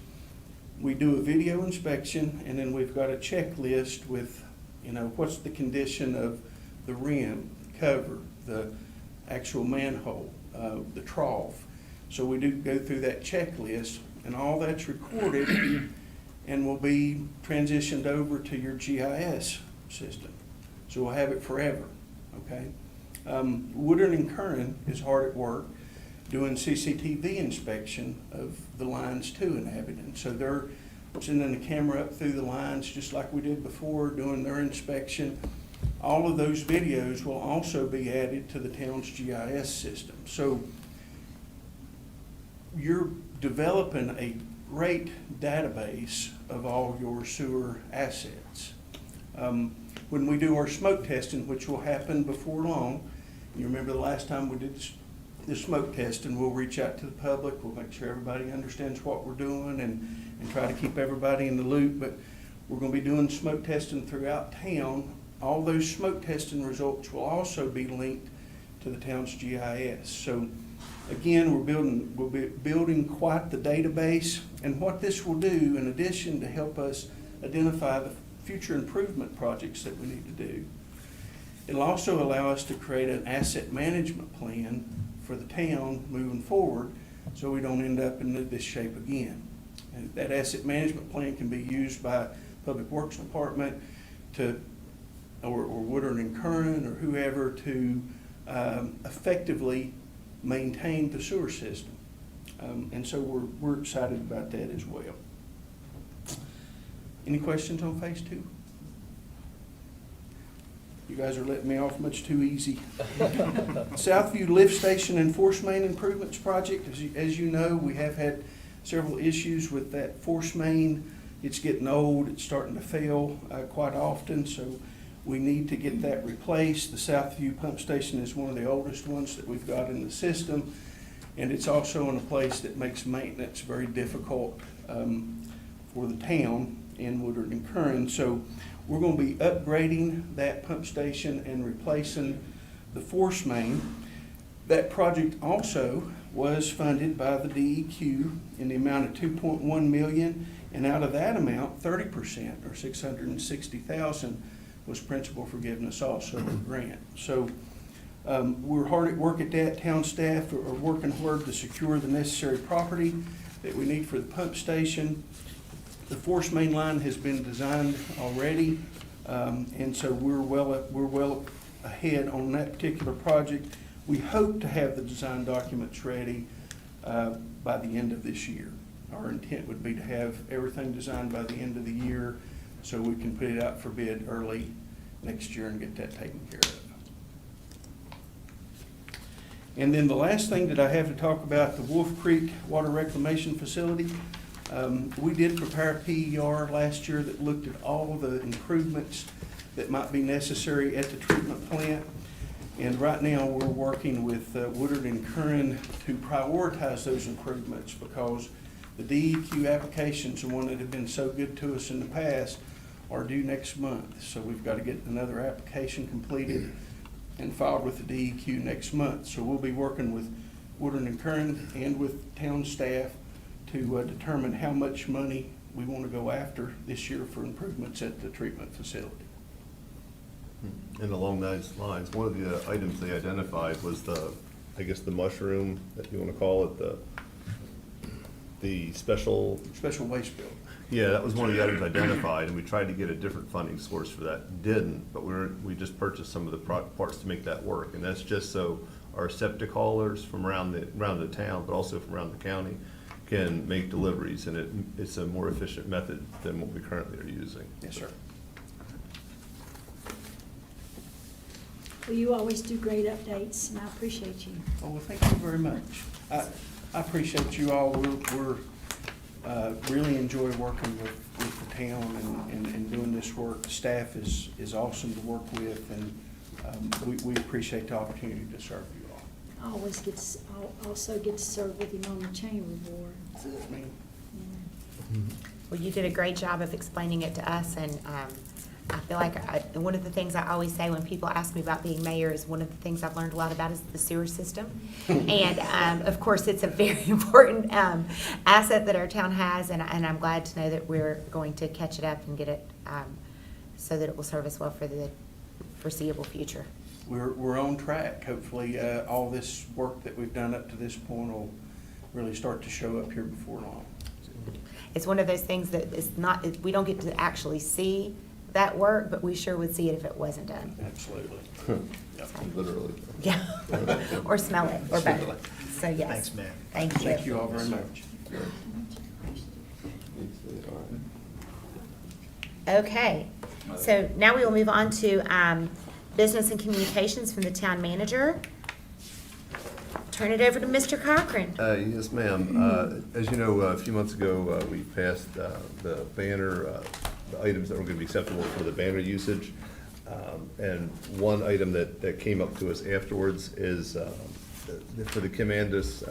[SPEAKER 6] we do a video inspection, and then we've got a checklist with, you know, what's the condition of the rim, cover, the actual manhole, the trough. So we do go through that checklist, and all that's recorded and will be transitioned over to your GIS system. So we'll have it forever, okay? Woodard and Curran is hard at work doing CCTV inspection of the lines to Inhabitant. So they're sending the camera up through the lines just like we did before, doing their inspection. All of those videos will also be added to the town's GIS system. So you're developing a great database of all your sewer assets. When we do our smoke testing, which will happen before long, you remember the last time we did the smoke testing, we'll reach out to the public, we'll make sure everybody understands what we're doing and try to keep everybody in the loop, but we're going to be doing smoke testing throughout town. All those smoke testing results will also be linked to the town's GIS. So again, we'll be building quite the database, and what this will do, in addition to help us identify the future improvement projects that we need to do, it'll also allow us to create an asset management plan for the town moving forward so we don't end up in this shape again. And that asset management plan can be used by Public Works Department or Woodard and Curran or whoever to effectively maintain the sewer system. And so we're excited about that as well. Any questions on phase two? You guys are letting me off much too easy. Southview Lift Station and Force Main Improvements Project. As you know, we have had several issues with that force main. It's getting old, it's starting to fail quite often, so we need to get that replaced. The Southview Pump Station is one of the oldest ones that we've got in the system. And it's also in a place that makes maintenance very difficult for the town in Woodard and Curran. So we're going to be upgrading that pump station and replacing the force main. That project also was funded by the DEQ in the amount of $2.1 million, and out of that amount, 30% or $660,000 was principal forgiveness also of the grant. So we're hard at work at that. Town staff are working hard to secure the necessary property that we need for the pump station. The force main line has been designed already, and so we're well ahead on that particular project. We hope to have the design documents ready by the end of this year. Our intent would be to have everything designed by the end of the year so we can put it out for bid early next year and get that taken care of. And then the last thing that I have to talk about, the Wolf Creek Water Reclamation Facility. We did prepare a PER last year that looked at all the improvements that might be necessary at the treatment plant. And right now, we're working with Woodard and Curran to prioritize those improvements because the DEQ applications, the one that have been so good to us in the past, are due next month. So we've got to get another application completed and filed with the DEQ next month. So we'll be working with Woodard and Curran and with town staff to determine how much money we want to go after this year for improvements at the treatment facility.
[SPEAKER 10] And along those lines, one of the items they identified was the mushroom, that you want to call it, the special
[SPEAKER 6] waste bill.
[SPEAKER 10] Yeah, that was one of the items identified, and we tried to get a different funding source for that. Didn't, but we just purchased some of the parts to make that work, and that's just so our septic haulers from around the town, but also from around the county, can make deliveries, and it's a more efficient method than what we currently are using.
[SPEAKER 6] Yes, sir.
[SPEAKER 12] Well, you always do great updates, and I appreciate you.
[SPEAKER 6] Oh, well, thank you very much. I appreciate you all. We're really enjoy working with the town and doing this work. The staff is awesome to work with, and we appreciate the opportunity to serve you all.
[SPEAKER 12] I also get to serve with him on the chamber board.
[SPEAKER 6] Yes, ma'am.
[SPEAKER 12] Yeah.
[SPEAKER 1] Well, you did a great job of explaining it to us, and I feel like one of the things I always say when people ask me about being mayor is one of the things I've learned a lot about is the sewer system. And of course, it's a very important asset that our town has, and I'm glad to know that we're going to catch it up and get it so that it will serve us well for the foreseeable future.
[SPEAKER 6] We're on track. Hopefully, all this work that we've done up to this point will really start to show up here before long.
[SPEAKER 1] It's one of those things that we don't get to actually see that work, but we sure would see it if it wasn't done.
[SPEAKER 6] Absolutely.
[SPEAKER 10] Literally.
[SPEAKER 1] Yeah, or smell it, or both. So yes.
[SPEAKER 3] Thanks, Matt.
[SPEAKER 1] Thank you.
[SPEAKER 6] Thank you all very much.
[SPEAKER 1] Okay, so now we will move on to business and communications from the town manager. Turn it over to Mr. Cochran.
[SPEAKER 10] Yes, ma'am. As you know, a few months ago, we passed the banner, the items that were going to be acceptable for the banner usage. And one item that came up to us afterwards is for the Kim Andis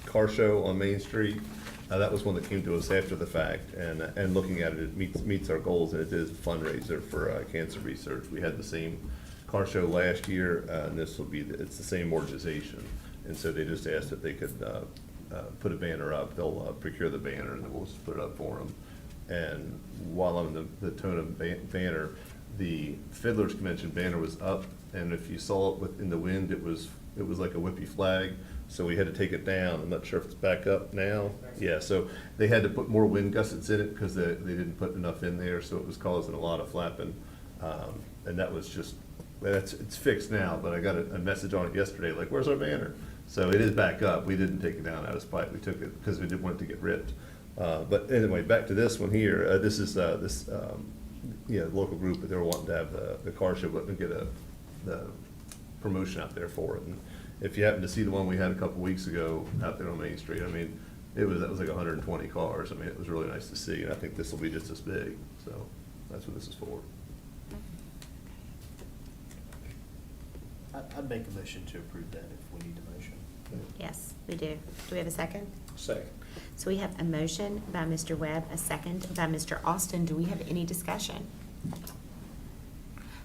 [SPEAKER 10] car show on Main Street. That was one that came to us after the fact, and looking at it, it meets our goals, and it is a fundraiser for cancer research. We had the same car show last year, and this will be, it's the same organization. And so they just asked if they could put a banner up. They'll procure the banner, and then we'll just put it up for them. And while I'm in the tone of banner, the Fiddlers Convention banner was up, and if you saw it in the wind, it was like a whippy flag. So we had to take it down. I'm not sure if it's back up now. Yeah, so they had to put more wind gussets in it because they didn't put enough in there, so it was causing a lot of flapping. And that was just, it's fixed now, but I got a message on it yesterday, like, where's our banner? So it is back up. We didn't take it down out of spite. We took it because we didn't want it to get ripped. But anyway, back to this one here. This is local group, but they were wanting to have the car show and get the promotion out there for it. And if you happen to see the one we had a couple weeks ago out there on Main Street, I mean, that was like 120 cars. I mean, it was really nice to see, and I think this will be just as big. So that's what this is for.
[SPEAKER 3] I'd make a motion to approve that if we need a motion.
[SPEAKER 1] Yes, we do. Do we have a second?
[SPEAKER 4] Second.
[SPEAKER 1] So we have a motion by Mr. Webb, a second by Mr. Austin. Do we have any discussion?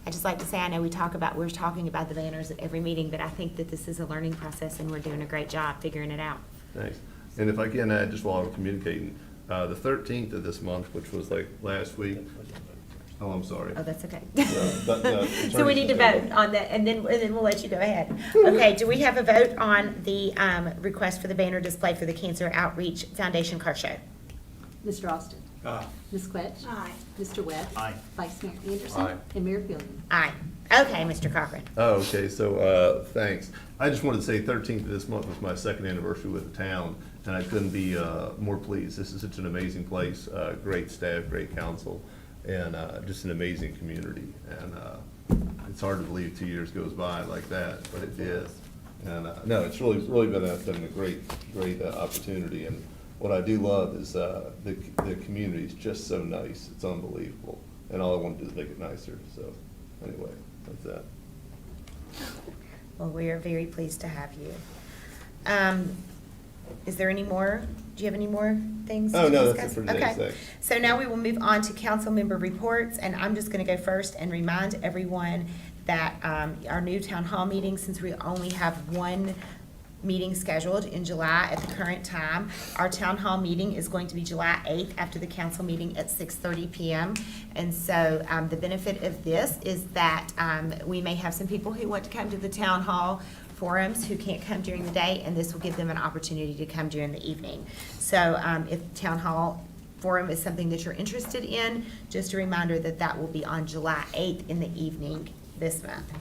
[SPEAKER 1] I'd just like to say, I know we're talking about the banners at every meeting, but I think that this is a learning process and we're doing a great job figuring it out.
[SPEAKER 10] Thanks. And if I can add, just while I'm communicating, the 13th of this month, which was like last week. Oh, I'm sorry.
[SPEAKER 1] Oh, that's okay.
[SPEAKER 10] So
[SPEAKER 1] So we need to vote on that, and then we'll let you go ahead. Okay, do we have a vote on the request for the banner display for the Cancer Outreach Foundation Car Show?
[SPEAKER 2] Mr. Austin.
[SPEAKER 4] Aye.
[SPEAKER 2] Ms. Quetch.
[SPEAKER 12] Aye.
[SPEAKER 2] Mr. Webb.
[SPEAKER 3] Aye.
[SPEAKER 2] Vice Mayor Anderson.
[SPEAKER 5] Aye.
[SPEAKER 2] And Mayor Fielding.
[SPEAKER 1] Aye. Okay, Mr. Cochran.
[SPEAKER 10] Oh, okay, so, thanks. I just wanted to say 13th of this month was my second anniversary with the town, and I couldn't be, more pleased. This is such an amazing place, great staff, great council, and, just an amazing community. And, it's hard to believe 2 years goes by like that, but it did. And, no, it's really been a great opportunity, and what I do love is, the community is just so nice, it's unbelievable. And all I want to do is make it nicer, so, anyway, that's that.
[SPEAKER 1] Well, we are very pleased to have you. Is there any more? Do you have any more things to
[SPEAKER 10] Oh, no,
[SPEAKER 1] discuss?
[SPEAKER 10] that's it for today,
[SPEAKER 1] Okay.
[SPEAKER 10] thanks.
[SPEAKER 1] So now we will move on to council member reports, and I'm just going to go first and remind everyone that our new town hall meeting, since we only have one meeting scheduled in July at the current time, our town hall meeting is going to be July 8th after the council meeting at 6:30 p.m. And so the benefit of this is that we may have some people who want to come to the town hall forums who can't come during the day, and this will give them an opportunity to come during the evening. So if town hall forum is something that you're interested in, just a reminder that that will be on July 8th in the evening this month.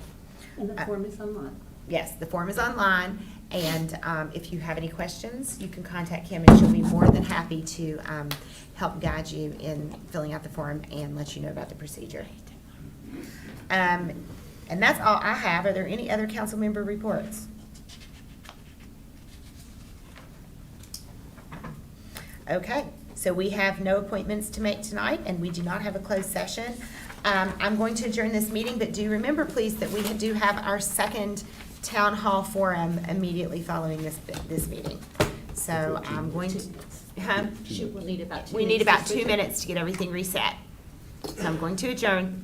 [SPEAKER 2] And the form is online.
[SPEAKER 1] Yes, the form is online, and if you have any questions, you can contact Kim, and she'll be more than happy to help guide you in filling out the form and let you know about the procedure. And that's all I have. Are there any other council member reports? Okay, so we have no appointments to make tonight, and we do not have a closed session. I'm going to adjourn this meeting, but do remember, please, that we do have our second town hall forum immediately following this meeting. So I'm going to,
[SPEAKER 2] We'll need about 2 minutes.
[SPEAKER 1] we need about
[SPEAKER 2] to
[SPEAKER 1] 2
[SPEAKER 2] switch.
[SPEAKER 1] minutes to get everything reset. So I'm going to adjourn.